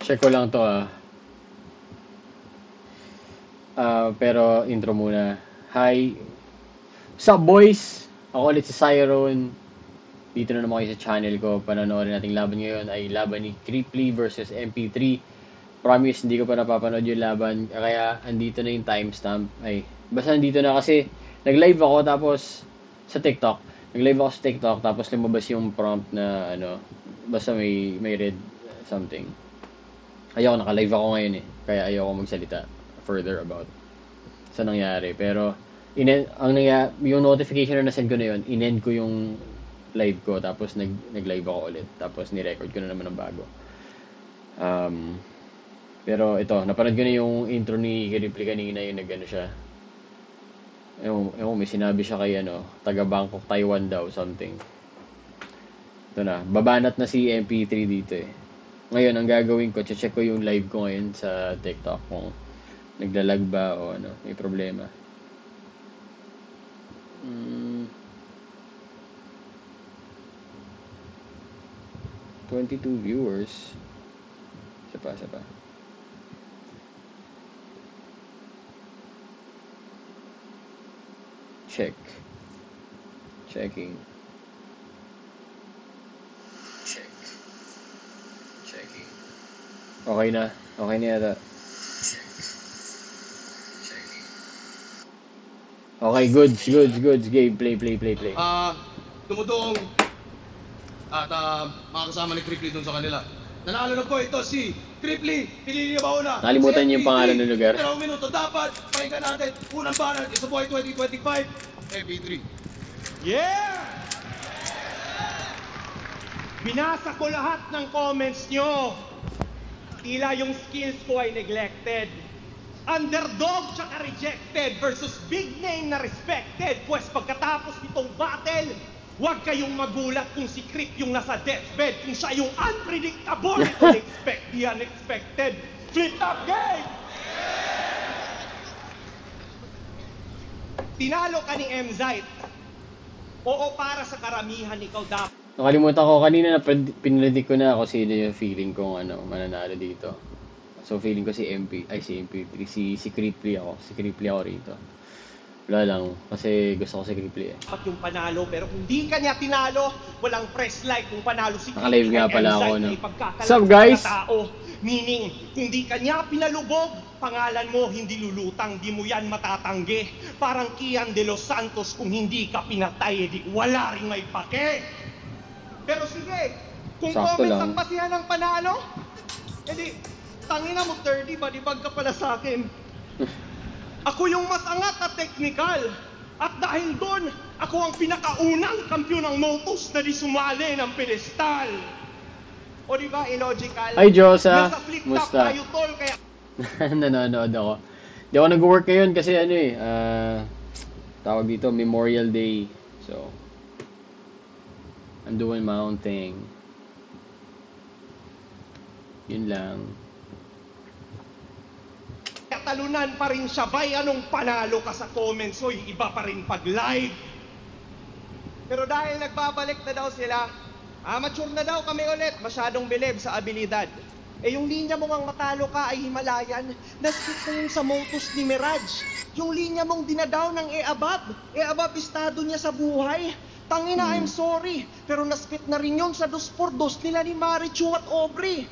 Check ko lang to pero intro muna. Hi. Sup boys? Ako ulit si Cyron. Dito na naman kayo sa channel ko. Panonoodin nating laban ngayon ay laban ni Creeply versus MP3. Promise, hindi ko pa napapanood yung laban. Kaya andito na yung timestamp. Ay, basta andito na kasi nag-live ako tapos sa TikTok. Nag-live ako sa TikTok tapos lumabas yung prompt na basta may read something. Ayoko, naka-live ako ngayon eh. Kaya ayoko magsalita further about sa nangyari. Pero yung notification na nasend ko na yun, inend ko yung live ko tapos nag-live ako ulit. Tapos ni-record ko na naman ng bago. Pero ito, napanood ko na yung intro ni Ripley kanina, yung nag-ano siya. May sinabi siya kay taga Bangkok, Taiwan daw, something. Ito na, babanat na si MP3 dito eh. Ngayon, ang gagawin ko, check ko yung live ko ngayon sa TikTok kung naglalag ba o may problema. 22 viewers. Isa pa. Checking. Okay na yata. Okay, goods. Game, play. Dumudong at makakasama ni Creeply dun sa kanila. Nanalo na po ito si Creeply. Pinili ba una? Nakalimutan niyo yung pangalan ng lugar. 2 minuto dapat. Pakinggan natin. Unang banat. Isa po ay 2025. MP3. Yeah! Binasa ko lahat ng comments nyo. Tila yung skills ko ay neglected. Underdog tsaka rejected versus big name na respected. Pues pagkatapos nitong battle, huwag kayong magulat kung si Creep yung nasa deathbed. Kung siya yung unpredictable, unexpect the unexpected. Flip top game! Tinalo ka ni M-Zite. Oo, para sa karamihan ikaw dapat. Nakalimutan ko kanina na pinredict ko na ako sino yung feeling kong mananalo dito. So feeling ko si MP3, si Creeply ako. Si Creeply ako rito. Wala lang, kasi gusto ko si Creeply eh. Dapat yung panalo, pero kung di ka niya tinalo, walang press like kung panalo si Creeply. Naka-live nga pala ako, no? What's up, guys? Tao. Meaning, kung di ka niya pinalubog, pangalan mo hindi lulutang, di mo yan matatanggi. Parang Kian de los Santos, kung hindi ka pinatay, di wala rin may pake. Pero sige, kung Sakto comments lang. ang basihan ng panalo, edi, tangina mo 30, badibag ka pala sa akin. Ako yung mas angat at technical. At dahil doon, ako ang pinakaunang kampiyon ng Motus na di sumali ng pedestal. O diba, illogical? Hi, Josa. Nasa flip top Musta? tayo, tol, kaya... Nanonood ako. Di ako nag-work ngayon kasi tawag dito, Memorial Day. So, I'm doing my own thing. Yun lang. Talunan pa rin siya, bay, anong panalo ka sa comments, oy, iba pa rin pag live. Pero dahil nagbabalik na daw sila, mature na daw kami ulit, masyadong bilib sa abilidad. Eh yung linya mong ang matalo ka ay Himalayan, naskip na yun sa Motus ni Mirage. Yung linya mong dinadaw ng E-Abab estado niya sa buhay. Tangina, I'm sorry, pero naspit na rin yun sa 2x2 nila ni Marichu at Aubrey.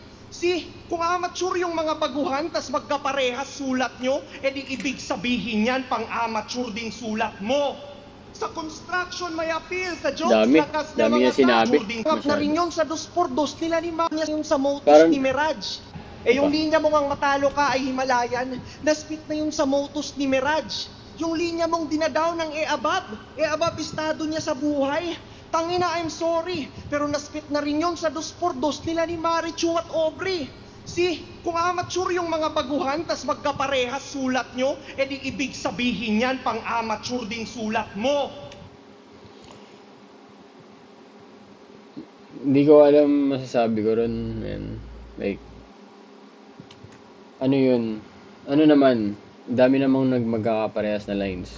Kung amateur yung mga baguhan, tas magkaparehas sulat nyo, edi ibig sabihin yan, pang-amateur din sulat mo. Sa construction may appeal, sa jokes lakas na dami mga niya sinabi. din. Na rin yun sa 2x2 nila ni Marichu yung sa Motus Parang- ni Mirage. Eh yung linya mong ang matalo ka ay Himalayan, naspit na yun sa Motus ni Mirage. Yung linya mong dinadaw ng E-Abab estado niya sa buhay. Tangina, I'm sorry, pero naspit na rin yun sa 2x2 nila ni Marichu at Aubrey. Kung amateur yung mga baguhan, tas magkaparehas sulat nyo, edi ibig sabihin yan, pang-amateur din sulat mo. Hindi ko alam masasabi ko ron, man. Like, ano yun? Ano naman, dami namang magkakaparehas na lines.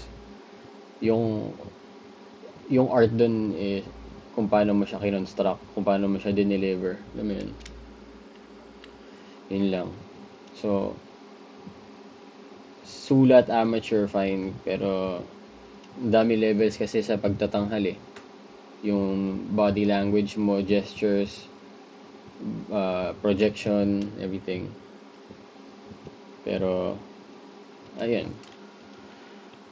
Yung art dun is kung paano mo siya kinonstruct, kung paano mo siya dineliver. Alam mo yun? Yun lang. So, sulat amateur fine, pero ang dami levels kasi sa pagtatanghal eh. Yung body language mo, gestures, projection, everything. Pero, ayan.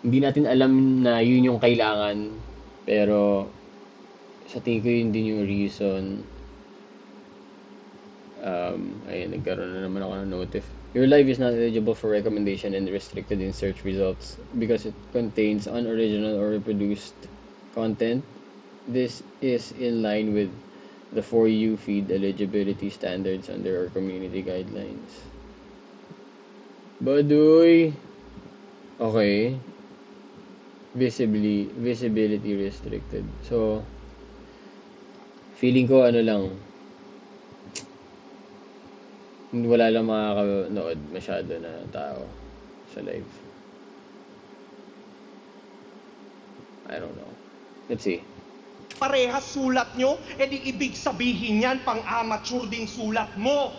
Hindi natin alam na yun yung kailangan, pero sa tingin ko yun din yung reason. Ayan, nagkaroon na naman ako ng notif. Your live is not eligible for recommendation and restricted in search results because it contains unoriginal or reproduced content. This is in line with the For You feed eligibility standards under our community guidelines. Baduy! Okay. Visibility restricted. So, feeling ko ano lang, wala lang makakanood masyado na tao sa live. I don't know. Let's see. Parehas sulat nyo, edi ibig sabihin yan pang-amateur din sulat mo.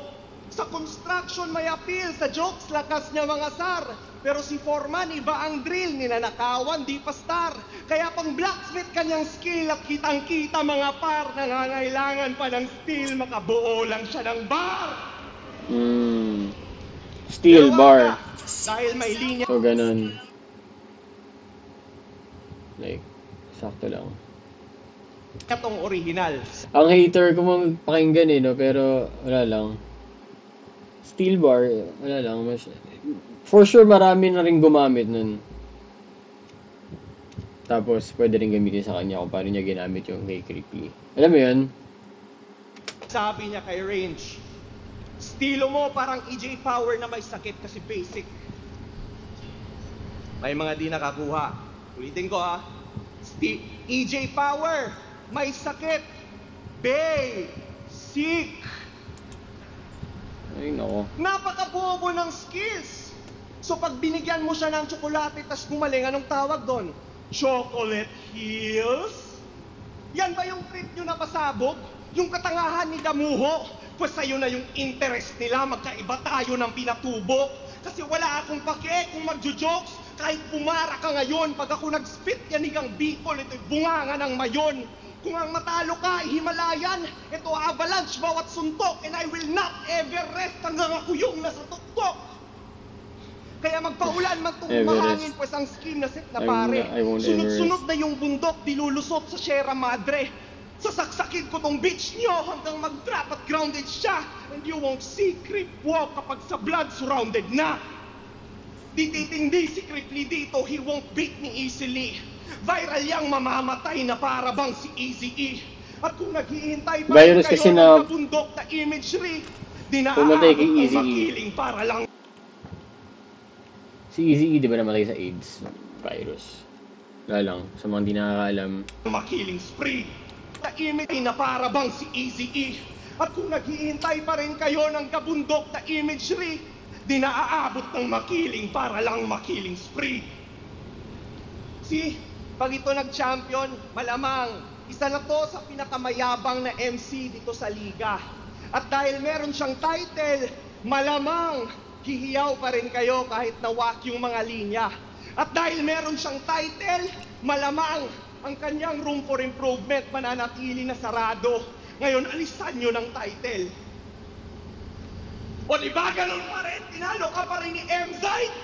Sa construction may appeal, sa jokes lakas niya mga sar. Pero si Foreman iba ang drill, ninanakawan di pa star. Kaya pang blacksmith kanyang skill at kitang-kita mga par. Nangangailangan pa ng steel, makabuo lang siya ng bar. Steel Pero bar. wala, dahil may linya. So, ganun. Like, sakto lang. Itong original. Ang hater ko magpakinggan eh, no? Pero, wala lang. Steel bar, wala lang. For sure, marami na rin gumamit nun. Tapos, pwede rin gamitin sa kanya kung paano niya ginamit yung kay Creeply. Alam mo yun? Sabi niya kay Range, estilo mo parang EJ Power na may sakit kasi basic. May mga di nakakuha. Ulitin ko ha. EJ Power, may sakit. Basic. Ay, nako. Napakabobo ng skills. So pag binigyan mo siya ng tsokolate tas gumaling, anong tawag doon? Chocolate Hills? Yan ba yung trip nyo na pasabog? Yung katangahan ni Damuho? Pues sa'yo na yung interest nila, magkaiba tayo ng pinatubo. Kasi wala akong pake kung magjo-jokes. Kahit pumara ka ngayon, pag ako nag-spit yan higang Bicol, ito'y bunganga ng mayon. Kung ang matalo ka, Himalayan, ito avalanche bawat suntok, and I will not ever rest hanggang ako yung nasa tuktok. Kaya magpaulan man itong mahangin, pues ang skin na set na pare. Sunod-sunod na yung bundok, dilulusot sa Sierra Madre. Sasaksakin ko tong beach nyo hanggang mag-drop at grounded siya. And you won't see Creep walk kapag sa blood surrounded na. Di titindi si Creeply dito, he won't beat me easily. Viral yang mamamatay na para bang si Eazy-E. At kung naghihintay pa rin kayo ng bundok na imagery, di naaabot ang makiling para lang. Si Eazy-E, di ba namatay sa AIDS virus? Wala lang, sa mga hindi nakakaalam. Makiling spree. Na imagery na para bang si Eazy-E. At kung naghihintay pa rin kayo ng kabundok na imagery, di naaabot ng makiling para lang makiling spree. See, pag ito nag-champion, malamang isa na to sa pinakamayabang na MC dito sa liga. At dahil meron siyang title, malamang hihiyaw pa rin kayo kahit nawak yung mga linya. At dahil meron siyang title, malamang ang kanyang room for improvement mananatili na sarado. Ngayon, alisan nyo ng title. O diba ganun pa rin? Tinalo ka pa rin ni M-Zite?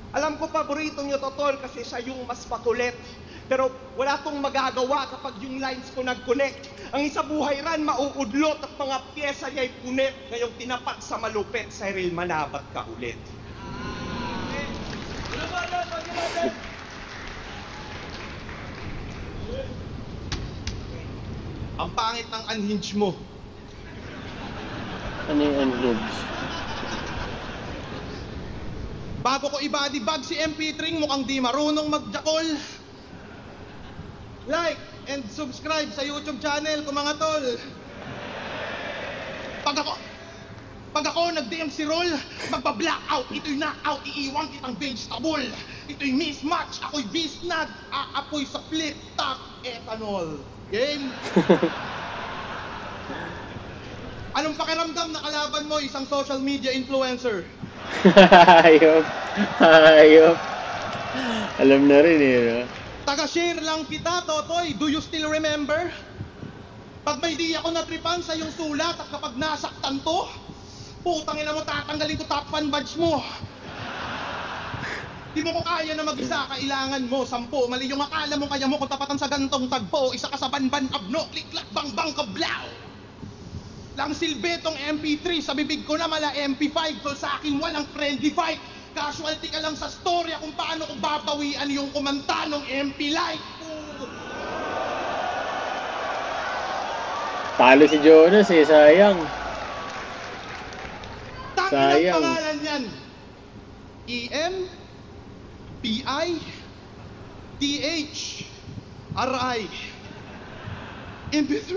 Alam ko paborito nyo to, tol, kasi siya yung mas makulit. Pero wala tong magagawa kapag yung lines ko nag-connect. Ang isa buhay ran, mauudlot at mga pyesa niya'y punit. Ngayong tinapat sa malupit, Cyril, manabat ka ulit. Ang pangit ng unhinged mo. Ano yung unhinged? Bago ko i-body bag si MP3, mukhang di marunong magjakol. Like and subscribe sa YouTube channel ko mga tol. Pag ako nag-DM si Roll, magpa-blackout, ito'y knockout, iiwan kitang vegetable. Ito'y mismatch, ako'y bisnag, aapoy sa flip top ethanol. Game? Anong pakiramdam na kalaban mo isang social media influencer? Hayop. Hayop. Alam na rin eh, no? Taga-share lang kita, Totoy. Do you still remember? Pag may di ako natripan sa iyong sulat at kapag nasaktan to, putang ina mo, tatanggalin ko top fan badge mo. Di mo ko kaya na mag-isa, kailangan mo 10. Mali yung akala mo, kaya mo kung tapatan sa gantong tagpo. Isa ka sa banban abno, klik-klak bang bang kablaw. Lang silbetong MP3, sa bibig ko na mala MP5. Tol, sa akin walang friendly fight. Casualty ka lang sa storya kung paano ko babawian yung kumanta ng MP Light. Talo si Jonas eh, sayang. Tangin ang Sayang. pangalan yan. EM PI TH RI MP3.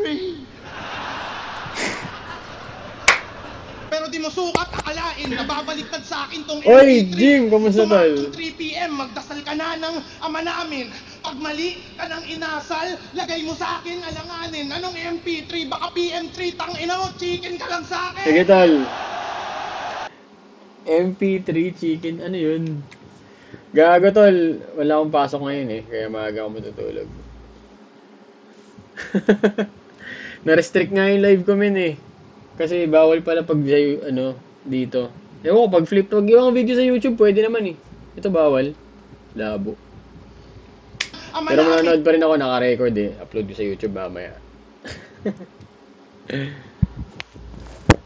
Pero di mo sukat akalain na babaliktad sa akin tong Oy, MP3. Jim, kamusta tol? Sumaktong 3 PM, magdasal ka na ng ama namin. Pag mali ka ng inasal, lagay mo sa akin alanganin. Anong MP3? Baka PM3, tang ina mo, chicken ka lang sa akin. Sige tol. MP3 chicken, ano yun? Gago tol, wala akong pasok ngayon eh, kaya maaga ako matutulog. Na-restrict nga yung live ko min eh. Kasi bawal pala pag ano, dito. Ewan ko, pag flip, pag yung video sa YouTube, pwede naman eh. Ito bawal. Labo. Ama Pero namin. manonood pa rin ako, naka-record eh. Upload ko sa YouTube mamaya.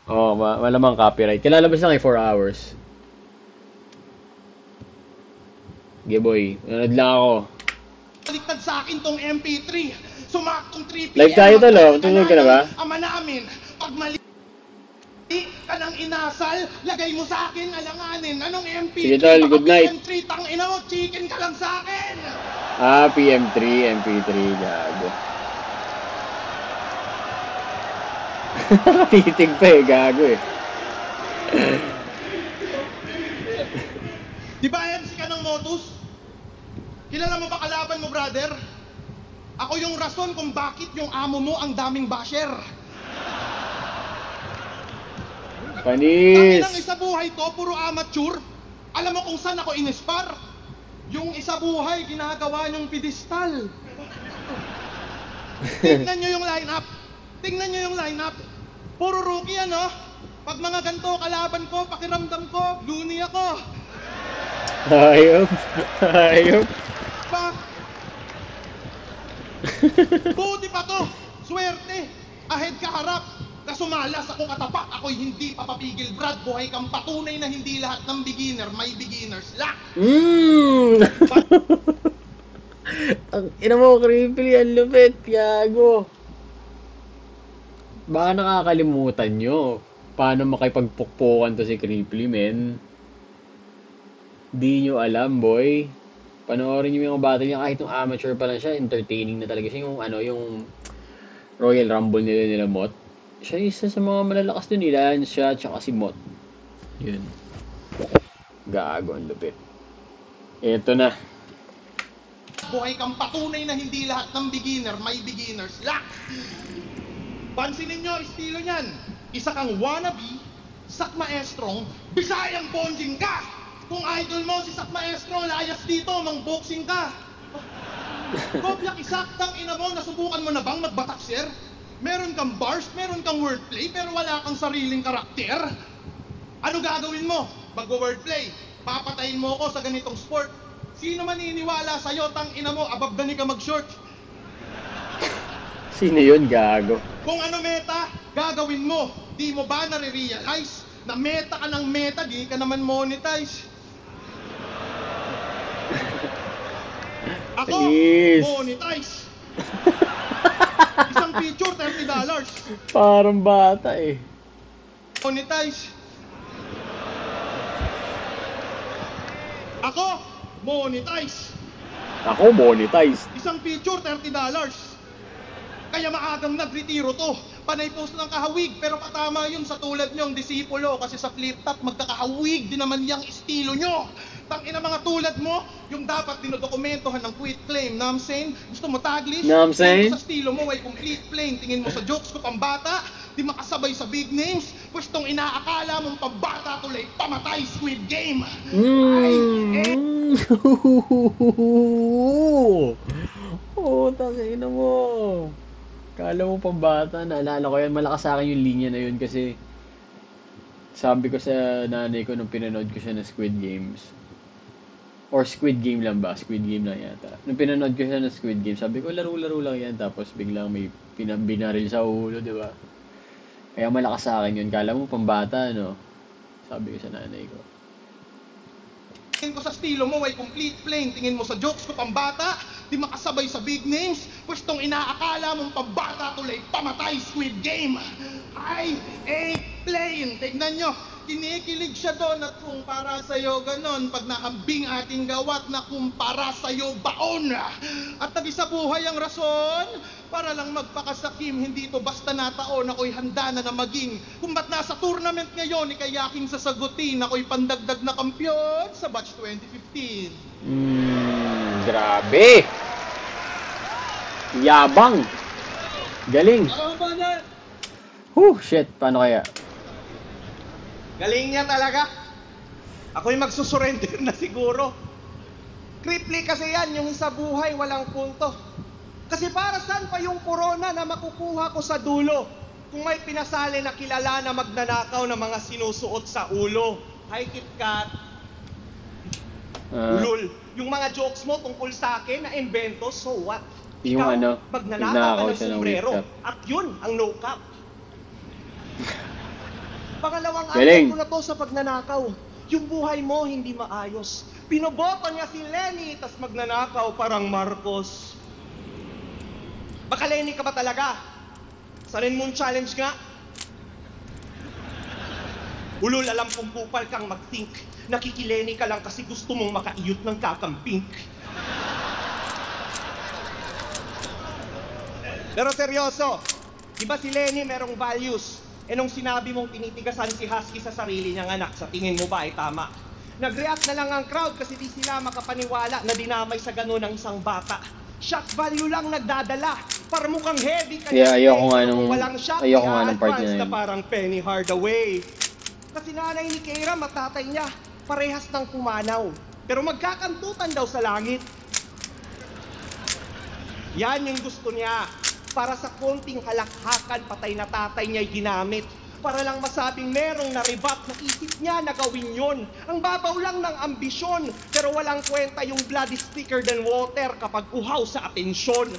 Oh, malamang copyright. Kilalabas lang 4 hours. Okay boy, nanonood lang ako. Baliktad sa akin tong MP3. Sumaktong 3 PM. Live tayo tol, oh. Tulog ka na ba? Ama namin, pag mali ka ng inasal, lagay mo sa akin alanganin. Anong MP3? Sige, tol, Baka good night. PM3, tang ina mo, chicken ka lang sa akin. Ah, PM3, MP3, gago. Titig pa eh, gago eh. Di ba MC ka ng Motus? Kilala mo ba kalaban mo, brother? Ako yung rason kung bakit yung amo mo ang daming basher. Tangin Panis! ng isa buhay to, puro amateur. Alam mo kung saan ako inispar? Yung isa buhay, ginagawa niyong pedestal. Tingnan niyo yung lineup. Tingnan niyo yung lineup. Puro rookie ano? Pag mga ganito kalaban ko, pakiramdam ko, loony ako. Hayop. Hayop. Pa. Buti pa to. Swerte. Ahead ka harap. Kasumalas ako katapat. Ako'y hindi papapigil, Brad. Buhay kang patunay na hindi lahat ng beginner may beginner's luck. Ang ina mo, creepy, ang lupit, gago. Baka nakakalimutan nyo paano makipagpukpukan to si Creeply, men. Di nyo alam, boy. Panoorin nyo yung battle niya, kahit yung amateur pa lang siya, entertaining na talaga siya. Yung ano, yung Royal Rumble nila Mot. Siya isa sa mga malalakas dun nila, siya, tsaka si Mot. Yun. Gago, ang lupit. Eto na. Buhay kang patunay na hindi lahat ng beginner may beginner's luck. Pansinin nyo, estilo niyan. Isa kang wannabe, sak maestrong, Bisayang bonjing ka. Kung idol mo si sak maestrong, layas dito, mang-boxing ka. Kopyak isaktang ina mo, nasubukan mo na bang magbatak, sir? Meron kang bars, meron kang wordplay, pero wala kang sariling karakter. Ano gagawin mo? Mag-wordplay. Papatayin mo ako sa ganitong sport. Sino maniniwala sa'yo, tang ina mo, above the ka mag-short? Sino yun, gago? Kung ano meta, gagawin mo. Di mo ba nare-realize na meta ka ng meta, di ka naman monetize? Ako, Yes. monetize. Isang picture, $30. Parang bata eh. Monetize. Ako, monetize. Ako, monetize. Isang picture, $30. Kaya maagang nagretiro to. panay post ng kahawig, pero patama yun sa tulad nyong disipulo kasi sa flip top magkakahawig din naman yung estilo nyo. Tangina mga tulad mo, yung dapat dinodokumentohan ng quit claim, know what I'm saying? Gusto mo taglish? Know what I'm saying? Sa estilo mo ay complete plain, tingin mo sa jokes ko pambata, di makasabay sa big names, pwestong inaakala mong pambata tuloy, pamatay Squid Game. Oh, tangina mo. Kala mo pambata, naalala ko yan, malakas sa akin yung linya na yun kasi sabi ko sa nanay ko nung pinanood ko siya ng Squid Games. Or Squid Game lang ba? Squid Game lang yata. Nung pinanood ko siya ng Squid Game, sabi ko laro-laro lang yan tapos biglang may binaril sa ulo, di ba? Kaya malakas sa akin yun. Kala mo pambata, no? Sabi ko sa nanay ko. Tingin ko sa estilo mo ay complete plain, tingin mo sa jokes ko pambata, di makasabay sa big names, pwestong inaakala mong pambata tuloy, pamatay Squid Game. I ain't playing. Tignan nyo, kinikilig siya doon at kung para sa'yo ganon, pag nakambing ating gawat na kung para sa'yo baon. At nag-isa buhay ang rason, para lang magpakasakim, hindi to basta nataon, ako'y handa na maging. Kung ba't nasa tournament ngayon, ikay aking sasagutin, ako'y pandagdag na kampyon sa batch 2015. Grabe! Yabang! Galing! Shit, paano kaya? Galing niya talaga. Ako'y magsusurrender na siguro. Cripply kasi yan, yung sa buhay walang punto. Kasi para saan pa yung corona na makukuha ko sa dulo kung may pinasali na kilala na magnanakaw ng mga sinusuot sa ulo? Hi, KitKat. Ulul. Yung mga jokes mo tungkol sa akin na invento, so what? Yung Ikaw, magnanakaw ka nagnakaw ng siya ng sombrero. wake up. At yun, ang no cap. Pangalawang Galing. angle ko na to sa pagnanakaw. Yung buhay mo hindi maayos. Pinoboto niya si Lenny, tas magnanakaw parang Marcos. Baka Lenny ka ba talaga? Sanin mong challenge nga? Ulul, alam kong kupal kang mag-think. Nakikileni ka lang kasi gusto mong makaiyot ng kakampink. Pero seryoso, di ba si Lenny merong values? E nung sinabi mong tinitigasan si Husky sa sarili niyang anak, sa tingin mo ba ay tama? Nag-react na lang ang crowd kasi di sila makapaniwala na dinamay sa ganun ng isang bata. Shock value lang nagdadala. Para mukhang heavy ka Yeah, ayoko nga nung part na na yun. parang Penny Hardaway. Kasi nanay ni Keira matatay niya, parehas ng pumanaw. Pero magkakantutan daw sa langit. Yan yung gusto niya. Para sa konting halakhakan, patay na tatay niya'y ginamit. Para lang masabing merong na-rebuff na isip niya na gawin yon. Ang babaw lang ng ambisyon, pero walang kwenta yung blood is thicker than water kapag uhaw sa atensyon.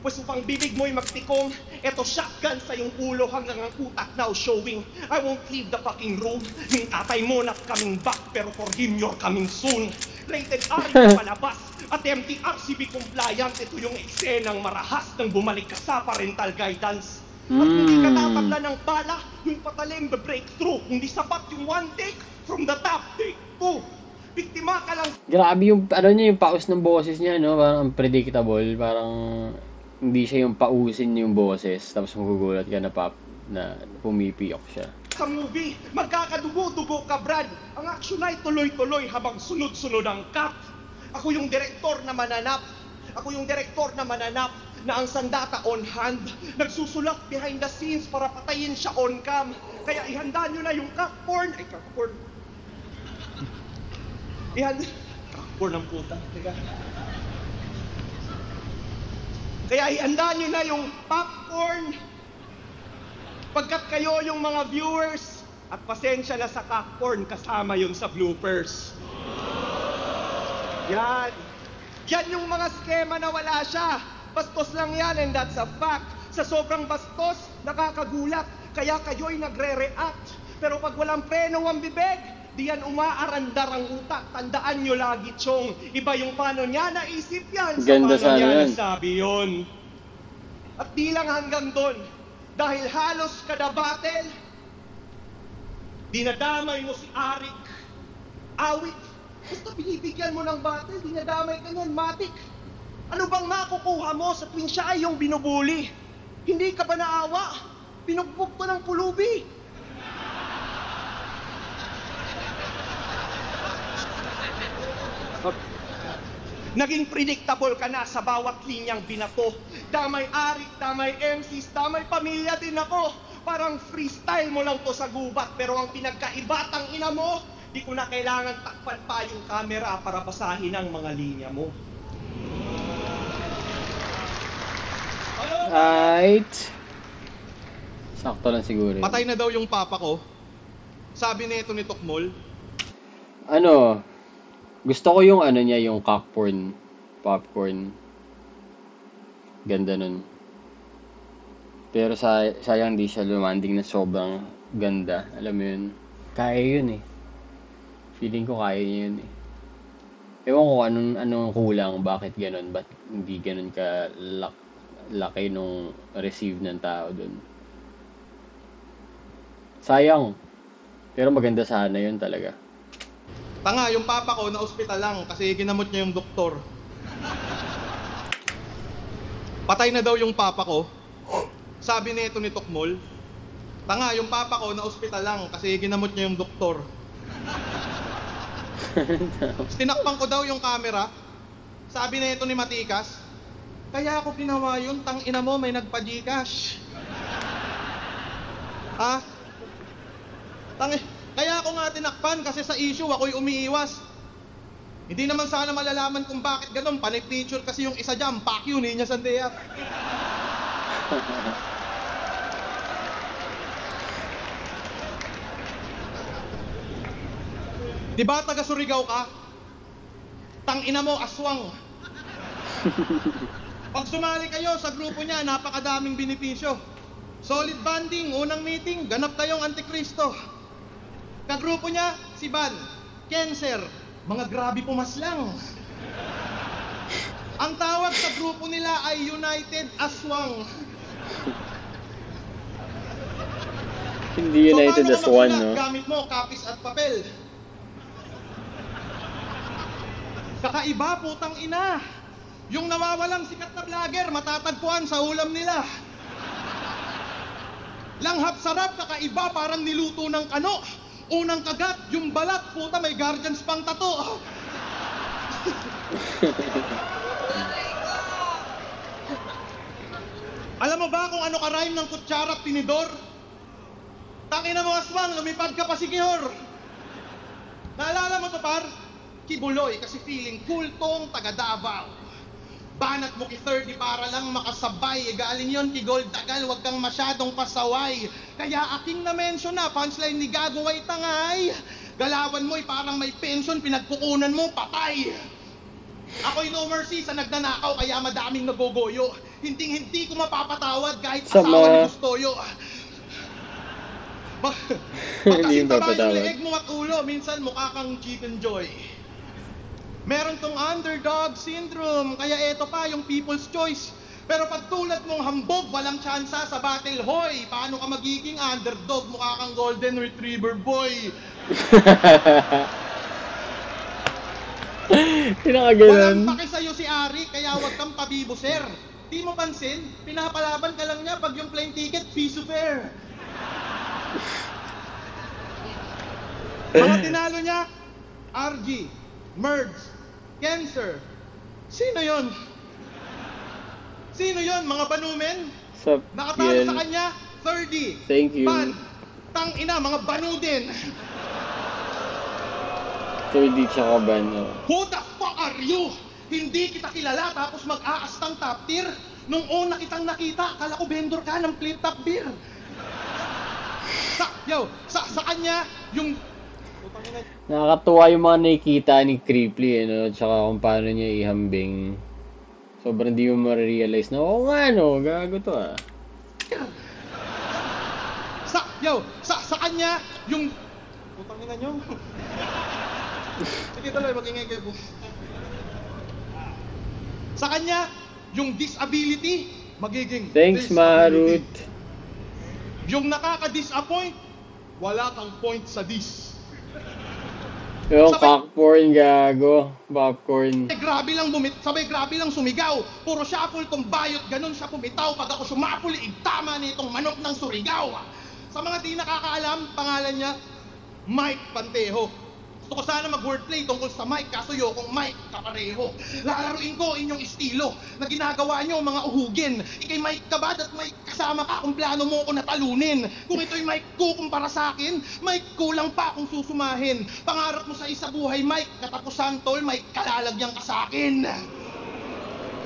Pwes upang bibig mo'y magtikong, eto shotgun sa yung ulo hanggang ang utak now showing. I won't leave the fucking room. Yung tatay mo not coming back, pero for him you're coming soon. Rated R yung palabas, at MTRCB compliant. Ito yung eksenang marahas nang bumalik ka sa parental guidance. At hindi ka tatapla ng bala, yung patalim breakthrough. Hindi sapat yung one take, from the top, take two. Biktima ka lang. Grabe yung, yung paus ng boses niya, no? Parang unpredictable, parang hindi siya yung pausin yung boses, tapos magugulat ka na pumipiyok siya. Sa movie, magkakadugo-dugo ka, Brad. Ang aksyon ay tuloy-tuloy habang sunod-sunod ang cut. Ako yung direktor na mananap. Na ang sandata on hand, nagsusulat behind the scenes para patayin siya on cam. Kaya ihanda nyo na yung cockporn. Ay, cockporn. Cockporn ang puta. Kaya ihanda nyo na yung popcorn. Pagkat kayo yung mga viewers, at pasensya na sa cockporn, kasama yun sa bloopers. Yan yung mga skema na wala siya. Bastos lang yan, and that's a fact. Sa sobrang bastos, nakakagulat, kaya kayo'y nagre-react. Pero pag walang preno ang bibig, di yan umaarandar ang utak. Tandaan nyo lagi, Chong. Iba yung paano niya naisip yan sa Ganda paano niya yan. nasabi yun. At di lang hanggang doon. Dahil halos kada battle, dinadamay mo si Arik. Awit. Basta binibigyan mo ng battle, dinadamay ka niyan, matik. Ano bang makukuha mo sa tuwing siya ay yung binubuli? Hindi ka ba naawa? Pinugbog ko ng pulubi. Naging predictable ka na sa bawat linyang binato. Damay Arik, damay MCs, damay pamilya din ako. Parang freestyle mo lang to sa gubat. Pero ang pinagkaiba, tang ina mo, di ko na kailangan takpan pa yung camera para basahin ang mga linya mo. Right. Sakto lang siguro. Patay na daw yung papa ko. Sabi nito ni Tokmol. Ano, gusto ko yung ano niya, yung popcorn. Ganda nun. Pero sayang di siya lumanding na sobrang ganda. Alam mo yun? Kaya yun eh. Feeling ko kaya niya yun eh. Ewan ko anong kulang, bakit ganun, ba't hindi ganun ka laki nung receive ng tao dun. Sayang. Pero maganda sana yun talaga. Tanga, yung papa ko na ospital lang kasi ginamot niya yung doktor. Patay na daw yung papa ko. Sabi nito ni Tokmol. Tanga, yung papa ko na ospital lang kasi ginamot niya yung doktor. Tinakpan ko daw yung camera. Sabi nito ni Matikas. Kaya ako ginawa yun, tang ina mo may nagpa-Gcash. Ha? Kaya ako nga tinakpan kasi sa issue ako'y umiiwas. Hindi naman sana malalaman kung bakit ganun. Panay picture kasi yung isa dyan. Fuck you, Niña Sandea. Diba taga Surigao ka? Tang ina mo, aswang. Pag sumali kayo sa grupo niya, napakadaming benepisyo. Solid bonding, unang meeting, ganap kayong Antikristo. Kagrupo niya, si Van, Cancer, mga grabe pumaslang. Ang tawag sa grupo nila ay United Aswang. Hindi United as one, no? Gamit mo, kapis at papel. Kakaiba, putang ina. Yung nawawalang sikat na vlogger, matatagpuan sa ulam nila. Langhap sarap, kakaiba, parang niluto ng kano. Unang kagat, yung balat, puta, may guardians pang tato. Alam mo ba kung ano ka-rhyme ng kutsara at tinidor? Tangina mo, aswang, lumipad ka pa si Kihor. Naalala mo to, par? Kibuloy, kasi feeling cool tong taga Davao. Banat mo ki 30 para lang makasabay. Galing yon ki Gold Tagal, wag kang masyadong pasaway. Kaya aking na-mention na, punchline ni Gago ay tangay. Galawan mo'y parang may pension, pinagkukunan mo, patay. Ako'y no mercy sa nagnanakaw, kaya madaming nagogoyo. Hindi ko mapapatawad kahit asawa ni Gustoyo. Pagkasing taba yung leeg mo at ulo, minsan mukha kang Chicken Joy. Meron tong underdog syndrome, kaya eto pa yung people's choice. Pero pag tulad mong hambog, walang tsansa sa battle, hoy. Paano ka magiging underdog? Mukha kang golden retriever boy. Walang paki sa'yo si Ari, kaya wag kang pabibo, sir. Di mo pansin, pinapalaban ka lang niya pag yung plane ticket, piso fare. Mga tinalo niya, RG, Merge, Cancer. Sino yon? Sino yon? Mga banumen? Nakatalo sa kanya, 30. Thank you. Ban. Tang ina, mga banu din. 30 tsaka ban. Who the fuck are you? Hindi kita kilala tapos mag-aastang top tier. Nung una kitang nakita, akala ko vendor ka ng flip top beer. Sa kanya, yung... Nakakatuwa yung mga nakikita ni Creeply, no? Tsaka kung paano niya ihambing. Sobrang di mo ma-realize na, oo nga, no? Gago to, ah. Sa kanya, yung... Putang ina nyo. Sige tuloy, mag-ingay kayo po. Sa kanya, yung disability, magiging... Thanks, Marut. Yung nakaka-disappoint, wala kang point sa dis. Yung Sabay, cockporn, gago. Popcorn. sabay grabe lang sumigaw. Puro shuffle kung bayot, ganun siya pumitaw. Pag ako sumapul, igtama nitong manok ng Surigao. Sa mga di nakakaalam, pangalan niya, Mike Pantejo. Gusto ko sana mag-wordplay tungkol sa Mike, kaso yokong Mike kapareho. Lalaruin ko inyong estilo na ginagawa nyo mga uhugin. Ikay Mike ka ba at may kasama ka kung plano mo ko natalunin? Kung ito'y Mike ko kumpara sa akin, Mike kulang pa kung susumahin. Pangarap mo sa isa buhay Mike, katapusan tol, Mike kalalagyan ka sa akin.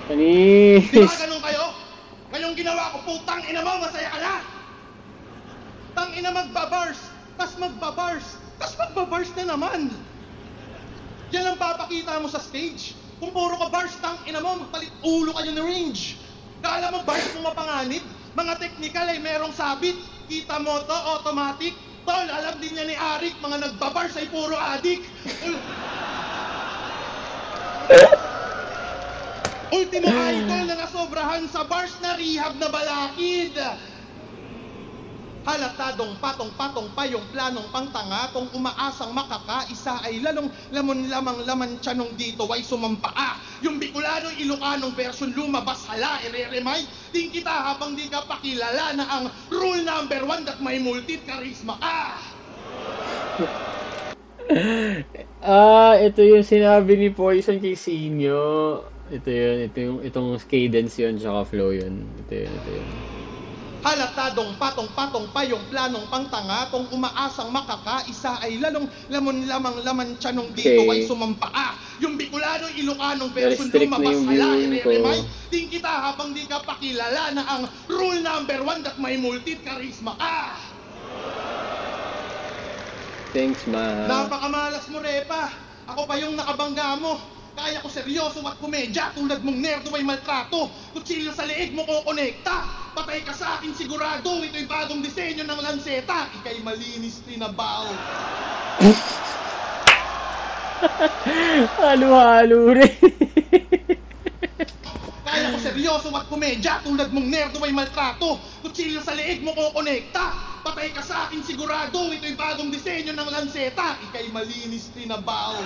Panis. Di ba ganun kayo? Ngayong ginawa ko, putang ina mo, masaya ka na! Tang ina magbabars, tas magbabars na naman. Yan ang papakita mo sa stage. Kung puro ka bars, tang ina mo, magpalit ulo kayo ng range. Kala mo bars mo mapanganib? Mga technical ay merong sabit. Kita mo to, automatic. Tol, alam din niya ni Arik, mga nagbabars ay puro adik. Ultimo idol na nasobrahan sa bars na rehab na balakid. Halatadong patong-patong pa yung planong pangtanga. Kung umaasang makakaisa ay lalong laman tiyanong dito ay sumampaa. Yung Bicolanong Ilocanong version lumabas hala, ire-remay din kita habang di ka pakilala na ang rule number 1 that may multi-charisma ka. Ito yung sinabi ni Poison kay Sinyo. Itong cadence yun, tsaka flow yun. Ito yun. Halatadong patong-patong pa yung planong pangtanga. Kung umaasang makakaisa ay lalong laman tiyanong dito Okay. ay sumampaa. Yung Bicolanong Ilocanong Very version strict na lumabas yung hala, viewing ko. ire-remay din kita habang di ka pakilala na ang rule number 1 that may multi-charisma ka. Thanks, ma. Napakamalas mo, Repa. Ako pa yung nakabangga mo. Kaya ko seryoso at komedya tulad mong nerdo may maltrato. Kutsilyo sa leeg mo ko konekta. Patay ka sa akin sigurado. Ito'y bagong disenyo ng lanseta. Ika'y malinis tinabaw. Halo-halo rin. Kaya ko seryoso at komedya tulad mong nerdo may maltrato. Kutsilyo sa leeg mo ko konekta. Patay ka sa akin sigurado. Ito'y bagong disenyo ng lanseta. Ika'y malinis tinabaw.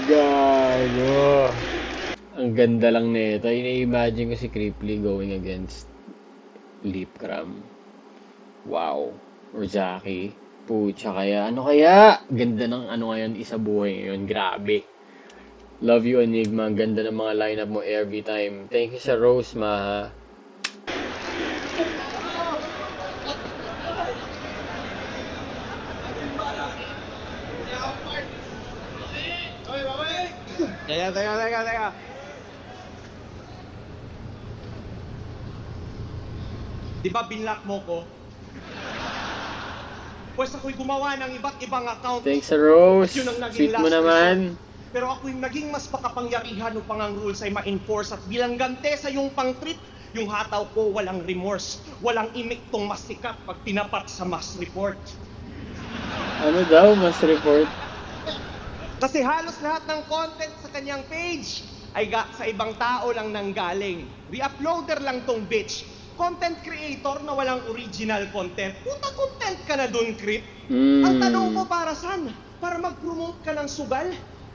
Gago. Ang ganda lang nito. Ina-imagine ko si Cripply going against Lipcram. Wow. Or Zaki. Pucha kaya. Ano kaya? Ganda ng ano ngayon, isa buhay ngayon. Grabe. Love you, Enigma. Ang ganda ng mga lineup mo every time. Thank you sa Rose, ma. Teka. Di ba binlock mo ko? Pues ako'y gumawa ng iba't ibang account. Thanks sa Rose. Yun ang naging Sweet mo last naman. Pero ako'y naging mas makapangyarihan upang ang rules ay ma-enforce at bilang gante sa iyong pang-trip, yung hataw ko walang remorse, walang imik tong mas sikat pag tinapat sa mass report. Ano daw, mas report? Kasi halos lahat ng content sa kanyang page ay sa ibang tao lang nanggaling. Re-uploader lang tong bitch. Content creator na walang original content. Puta content ka na dun, Crip. Ang tanong ko para saan? Para mag-promote ka ng sugal?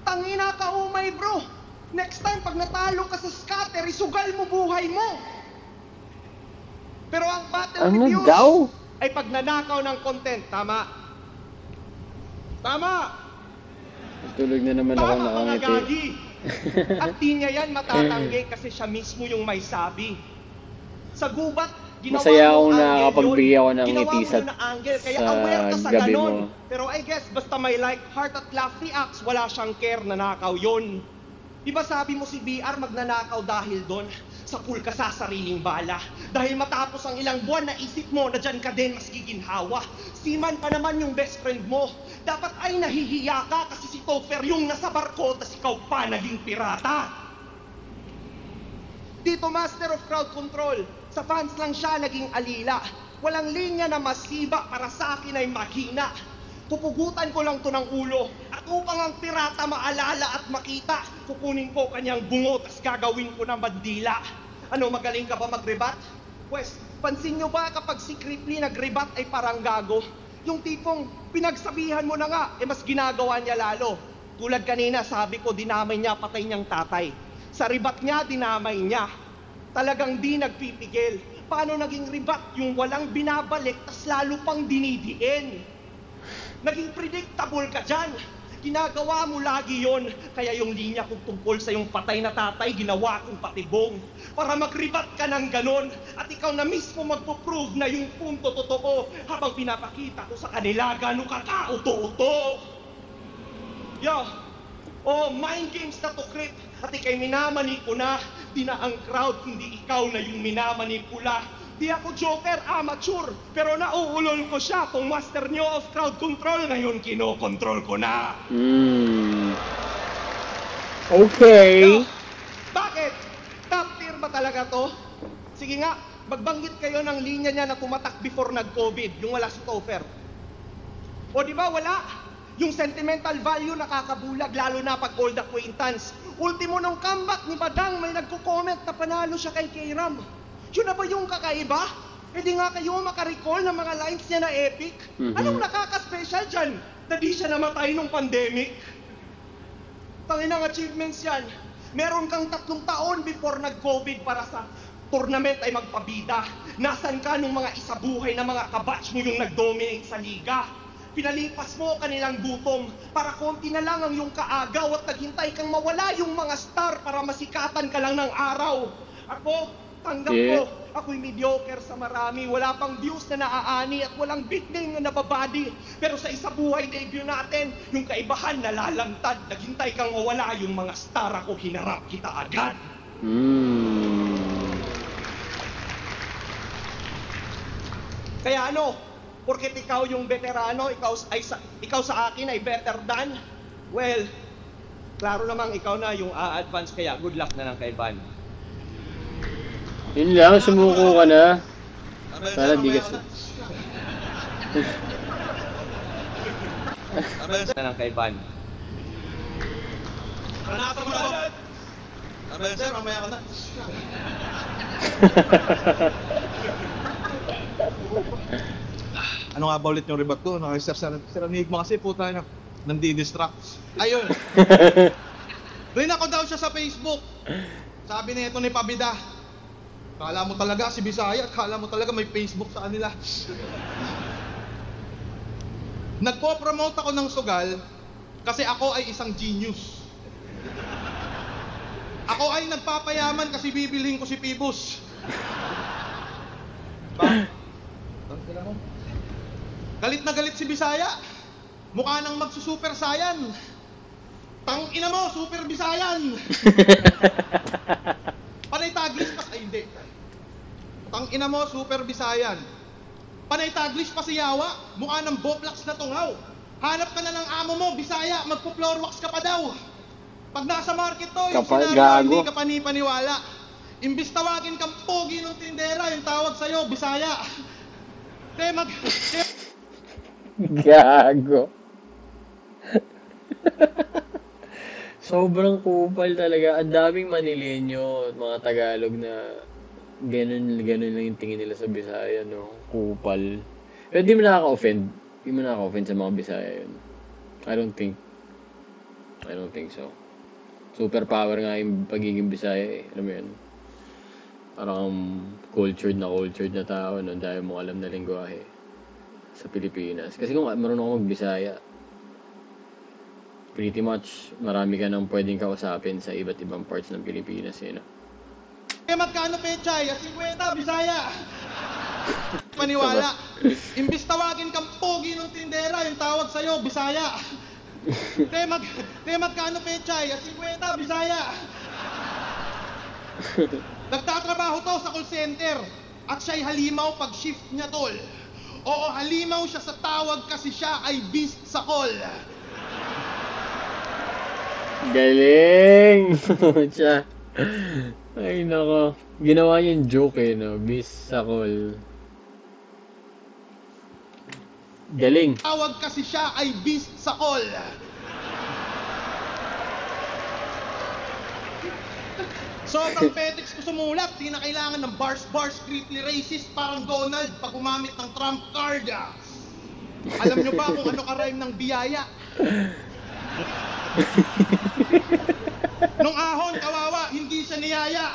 Tangina ka, umay bro. Next time, pag natalo ka sa scatter, isugal mo buhay mo. Pero ang battle Ano reviews daw? ay pag nanakaw ng content. Tama. Tama. Tulog na naman ako Tama mga nakangiti. gagi. At di niya yan matatanggi kasi siya mismo yung may sabi. Sa gubat, ginawa Masaya mo akong angle nakakapagbigay yun. ako ng Ginawa ngiti mo sa- yun na angle, kaya sa aware ka sa gabi ganon. mo. Pero I guess, basta may like, heart at laugh reacts, wala siyang care na nakaw yun. Di ba sabi mo si BR magnanakaw dahil doon? Sa pool ka sa sariling bala. Dahil matapos ang ilang buwan, naisip mo na dyan ka din mas giginhawa. Seaman pa naman yung best friend mo. Dapat ay nahihiya ka kasi si Topher yung nasa barko, tas ikaw pa naging pirata. Dito master of crowd control. Sa fans lang siya naging alila. Walang linya na masiba para sa akin ay mahina. Pupugutan ko lang to ng ulo. At upang ang pirata maalala at makita, kukunin ko kanyang bungo tas gagawin ko ng bandila. Ano, magaling ka ba magrebat? Pwes, Pansin nyo ba kapag si Cripply nag-rebat ay parang gago? Yung tipong pinagsabihan mo na nga, mas ginagawa niya lalo. Tulad kanina, sabi ko, dinamay niya patay niyang tatay. Sa rebat niya, dinamay niya. Talagang di nagpipigil. Paano naging rebat yung walang binabalik, tas lalo pang dinidiin? Naging predictable ka dyan. Ginagawa mo lagi yon. Kaya yung linya kong tungkol sa yung patay na tatay, ginawa kong patibong. Para mag-rebat ka ng ganon. At ikaw na mismo magpo-prove na yung punto totoo habang pinapakita ko sa kanila gano'ng katao-toto. Mind games na to, Crip. At ikay minamani ko na. Di na ang crowd, hindi ikaw na yung minamanipula. Di ako joker, amateur. Pero nauulol ko siya. Kung master nyo of crowd control, ngayon kinokontrol ko na. Okay. Bakit? Top tier ba talaga to? Sige nga, magbanggit kayo ng linya niya na tumatak before nag-COVID, yung wala si Topher. O di ba wala? Yung sentimental value nakakabulag, lalo na pag old acquaintance. Ultimo nung comeback ni Badang, may nagko-comment na panalo siya kay K-Ram. Yun na ba yung kakaiba? E di nga kayo makarecall ng mga lines niya na epic? Anong nakaka-special dyan? Na di siya namatay nung pandemic? Tanginang achievements yan. Meron kang 3 taon before nag-COVID para sa tournament ay magpabida. Nasaan ka nung mga isabuhay na mga kabatch mo yung nag-dominate sa liga? Pinalipas mo kanilang gutom para konti na lang ang iyong kaagaw at naghintay kang mawala yung mga star para masikatan ka lang ng araw. Ako, tanggap ko, ako'y mediocre sa marami. Wala pang views na naaani at walang big name na nababadi. Pero sa isa buhay debut natin, yung kaibahan nalalantad. Naghintay kang mawala yung mga star, ako hinarap kita agad. Kaya ano? Porket ikaw yung veterano, ikaw sa akin ay better than? Well, klaro namang ikaw na yung a-advance, kaya good luck na lang kay Van. Yun lang, sumuko ka na. Sana di ka... na lang kay Van. Panata mo na ako. Sir, mamaya ka na. Ano nga ba ulit yung rebat ko? Sir Enigma kasi puta na nandi-distract. Ayun. Rin ako daw siya sa Facebook. Sabi nito ni Pabida. Kala mo talaga si Bisaya, kala mo talaga may Facebook sa kanila. Nagpo-promote ako ng sugal kasi ako ay isang genius. Ako ay nagpapayaman kasi bibilhin ko si Pibus. Galit na galit si Bisaya. Mukha nang magsusuper Saiyan. Tangina mo, super Bisayan. Panay taglis pa ay hindi. Tangina mo, super Bisayan. Panay taglis pa si Yawa. Mukha ng Boblax na tungaw. Hanap ka na ng amo mo, Bisaya. Magpo-floor wax ka pa daw. Pag nasa market to, yung scenario hindi ka panipaniwala. Imbis tawagin kang pogi ng tindera, yung tawag sa'yo, Bisaya. Gago. Sobrang kupal talaga. Ang daming Manileño at mga Tagalog na ganun lang yung tingin nila sa Bisaya, no? Kupal. Pero di mo nakaka-offend. Di mo nakaka-offend sa mga Bisaya yun. I don't think so. Superpower nga yung pagiging Bisaya eh. Alam mo yun? Parang cultured na tao, no? Dahil mo alam na lingwahe sa Pilipinas. Kasi kung marunong ako mag-Bisaya, pretty much marami ka nang pwedeng kausapin sa iba't ibang parts ng Pilipinas, eh, no? Magkano pechay? 50, Bisaya. Paniwala. Imbis tawagin kang pogi ng tindera, yung tawag sa'yo, Bisaya. Magkano pechay? 50, Bisaya. Nagtatrabaho to sa call center at siya'y halimaw pag shift niya, tol. Oo, halimaw siya sa tawag kasi siya ay beast sa call. Galing! Siya. Ay, nako. Ginawa niya yung joke eh, no? Beast sa call. Galing. Tawag kasi siya ay beast sa call. Sobrang petics ko sumulat, di na kailangan ng bars, creepy racist, parang Donald pag gumamit ng trump card. Alam nyo ba kung ano ka-rhyme ng biyaya? Nung ahon, kawawa, hindi siya niyaya.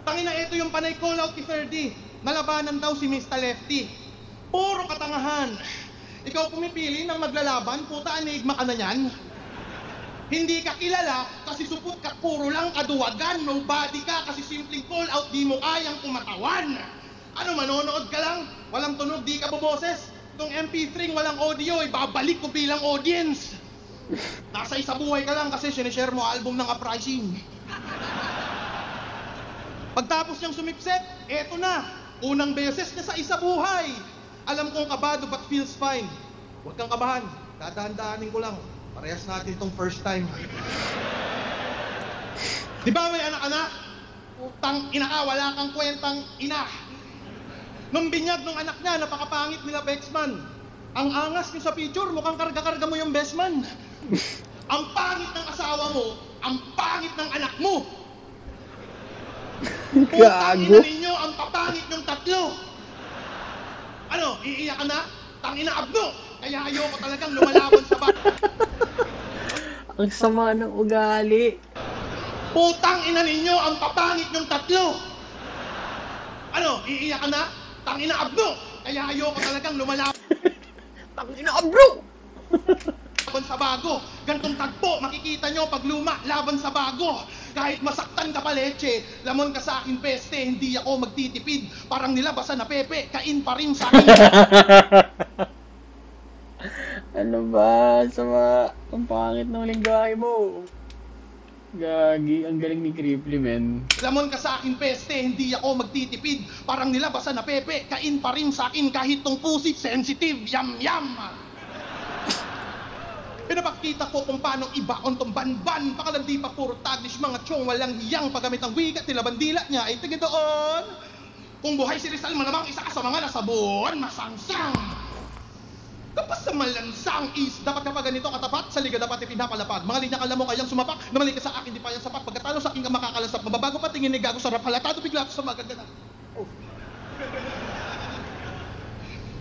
Tangina, ito yung panay call out ni Ferdy. Nalabanan daw si Mr. Lefty. Puro katangahan. Ikaw pumipili ng maglalaban, puta, enigma ka na yan. Hindi ka kilala kasi supot ka, puro lang kaduwagan. Nobody ka kasi simpleng call out, di mo kayang kumatawan. Ano, manonood ka lang? Walang tunog, di ka bumoses. Itong MP3 walang audio, ibabalik ko bilang audience. Nasa isa buhay ka lang kasi sinishare mo album ng Uprising. Pagtapos niyang sumipset, eto na. Unang beses niya sa isa buhay. Alam kong kabado but feels fine. Huwag kang kabahan, dadaan-daanin ko lang. Parehas natin itong first time. Di ba may anak-anak? Utang ina ka, wala kang kwentang ina. Nung binyag nung anak niya, napakapangit nila Bexman. Ang angas niyo sa picture, mukhang karga-karga mo yung best man. Ang pangit ng asawa mo, ang pangit ng anak mo. Utang ina ninyo, ang papangit yung tatlo. Ano, iiyak ka na? Tangina abno! Kaya ayoko talagang lumalaban sa Ang sama ng ugali. Putang ina ninyo, ang papangit yung tatlo. Ano, iiyak ka na? Tangina abno! Kaya ayoko talagang lumalaban Tangina, bro! sa bago. Gantong tagpo, makikita nyo pag luma, laban sa bago. Kahit masaktan ka pa leche, lamon ka sa akin peste, hindi ako magtitipid. Parang nilabasan na pepe, kain pa rin sa akin. Ano ba? Sama. Ang pangit ng lingwahe mo. Gagi, ang galing ni Cripply, men. Lamon ka sa akin peste, hindi ako magtitipid. Parang nilabasan na pepe, kain pa rin sa akin kahit tong pusit sensitive. Yum yum. Pinapakita ko kung paano ibaon tong banban. Pakalandi pa puro taglish, mga chong walang hiyang paggamit ng wigat nila bandila niya ay tiga doon. Kung buhay si Rizal manamang isa ka sa mga nasabon, masangsang. Kapag sa malansang is, dapat kapag ganito katapat, sa liga dapat ipinapalapag. Mga linya kala mo kayang sumapak, namali ka sa akin, di pa yan sapat. Pagkatalo sa akin ka makakalasap, mababago pa tingin ni gago sarap halatado, bigla ako sa magagana. Oh.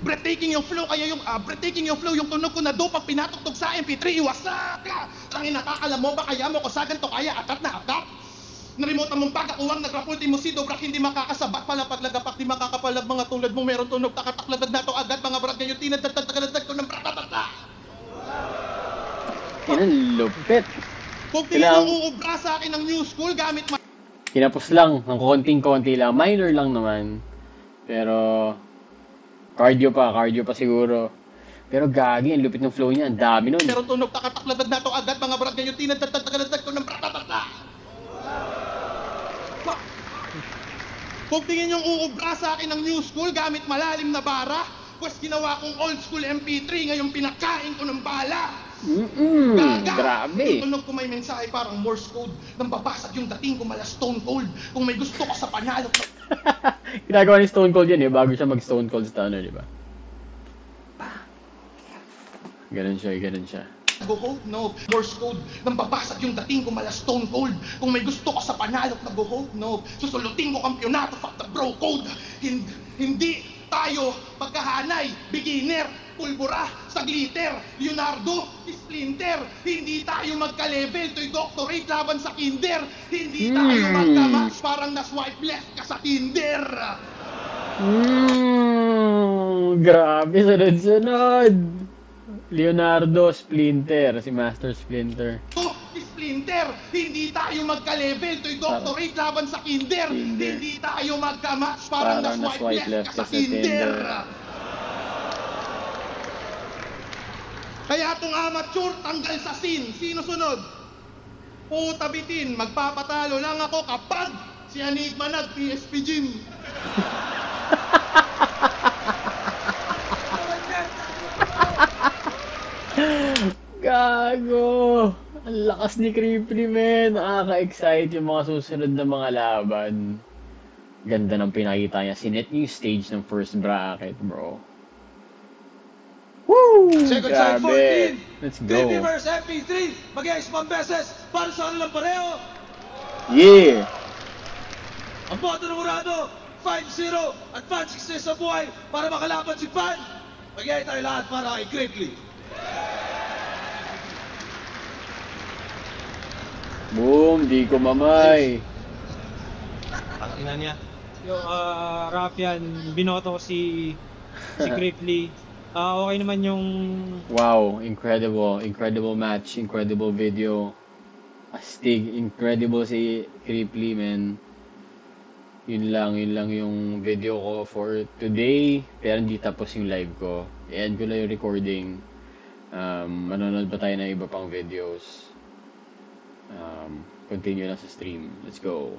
Breathtaking yung flow, kaya yung breathtaking yung flow, yung tunog ko na do pag pinatugtog sa MP3, iwasak ka! Tangin nakakala mo ba kaya mo ko sa ganito kaya akat na akat? Naremote mong pagkakuwang nagrapulti mo si Dobrak hindi makakasabat pala paglagapak di makakapalag mga tulad mo meron tunog takataklagad na to agad mga brad ngayon tinadagtagtagaladag ko ng pratatata. Yan, lupit. Kung tinanong uubra sa akin ng new school gamit Kinapos lang, ng konting-konti lang. Minor lang naman. Pero, cardio pa siguro. Pero gagi, ang lupit ng flow niya, ang dami nun. meron tunog takataklagad na to agad mga brad ngayon tinadagtagaladag ko ng pratatata. Kung tingin yung uubra sa akin ng new school gamit malalim na bara, pues ginawa kong old school MP3, ngayon pinakain ko ng bala. Grabe. Yung tunog ko may mensahe parang Morse code, nang babasag yung dating ko mala stone cold. Kung may gusto ka sa panalo. Ginagawa ni Stone Cold yan bago siya mag-Stone Cold Stunner, di ba? Ganun siya. Nag-hold, no. Morse code, nang babasag yung dating ko mala stone cold. Kung may gusto ka sa panalo, nag-hold, no. Susulutin ko kampyonato, fuck the bro code. Hindi tayo pagkahanay, beginner, pulbura, sa glitter, Leonardo, Splinter. Hindi tayo magka-level, to'y doctorate laban sa kinder. Hindi tayo magka-match, parang na-swipe left ka sa Tinder. Grabe, sunod-sunod. Leonardo, Splinter, si Master Splinter. Splinter, hindi tayo magka-level, to'y doctorate laban sa kinder. Hindi tayo magka-match, parang na-swipe left ka sa Tinder. Kaya itong amateur, tanggal sa scene. Sino sunod? Puta bitin, magpapatalo lang ako kapag si Enigma nag-PSP Gym. Gago! Ang lakas ni Cripply, men. Nakaka-excite yung mga susunod na mga laban. Ganda ng pinakita niya. Sinet niya yung stage ng first bracket, bro. Woo! Second side 14. Let's go. TV versus MP3. Mag-ice 1 beses para sa kanilang pareho. Yeah! Ang boto ng Murado, 5-0 at Fan success sa buhay para makalaban si Fan. Magyayay tayo lahat para kay Cripply. Boom! Di ko mamay. Ang ina niya. Rafian, binoto ko si Cripply. Okay naman yung Wow, incredible. Incredible match, incredible video. Astig, incredible si Cripply, man. Yun lang yung video ko for today. Pero hindi tapos yung live ko. I-end ko lang yung recording. Manonood pa tayo ng iba pang videos. Continue lang sa stream. Let's go.